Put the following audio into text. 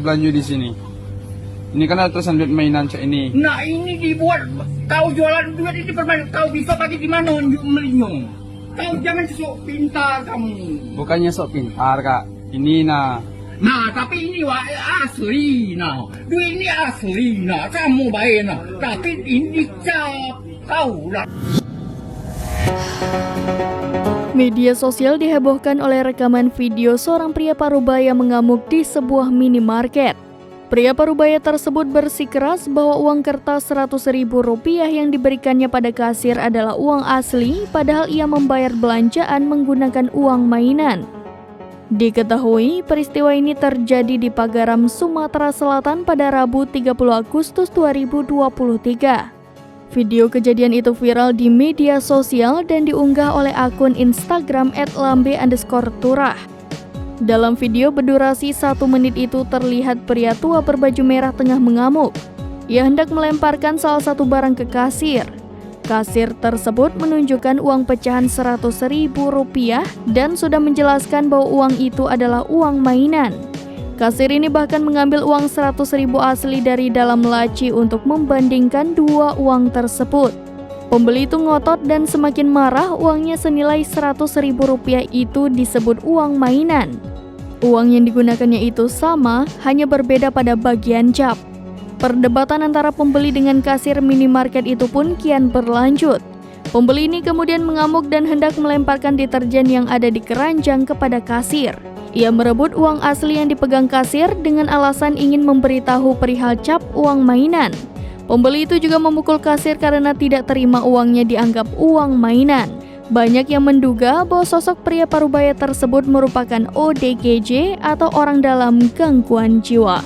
belanja di sini. Ini kan ada tulisan duit mainan cek ini. Nah ini dibuat, kau jualan duit ini permainan, kau bisa pakai di mana melinyong. Kau jangan sok pintar kamu. Bukannya sok pintar kak. Ini nah. Nah tapi ini asli nah, duit ini asli nah, kamu baik nah. Tapi ini dicap, kau lah. Media sosial dihebohkan oleh rekaman video seorang pria parubaya mengamuk di sebuah minimarket. Pria parubaya tersebut bersikeras bahwa uang kertas Rp100.000 yang diberikannya pada kasir adalah uang asli, padahal ia membayar belanjaan menggunakan uang mainan. Diketahui, peristiwa ini terjadi di Pagaram, Sumatera Selatan pada Rabu 30 Agustus 2023. Video kejadian itu viral di media sosial dan diunggah oleh akun Instagram @lambe_turah. Dalam video berdurasi 1 menit itu terlihat pria tua berbaju merah tengah mengamuk. Ia hendak melemparkan salah satu barang ke kasir. Kasir tersebut menunjukkan uang pecahan Rp100.000 dan sudah menjelaskan bahwa uang itu adalah uang mainan. Kasir ini bahkan mengambil uang Rp100.000 asli dari dalam laci untuk membandingkan dua uang tersebut. Pembeli itu ngotot dan semakin marah uangnya senilai Rp100.000 itu disebut uang mainan. Uang yang digunakannya itu sama, hanya berbeda pada bagian cap. Perdebatan antara pembeli dengan kasir minimarket itu pun kian berlanjut. Pembeli ini kemudian mengamuk dan hendak melemparkan deterjen yang ada di keranjang kepada kasir. Ia merebut uang asli yang dipegang kasir dengan alasan ingin memberitahu perihal cap uang mainan. Pembeli itu juga memukul kasir karena tidak terima uangnya dianggap uang mainan. Banyak yang menduga bahwa sosok pria parubaya tersebut merupakan ODGJ atau orang dalam gangguan jiwa.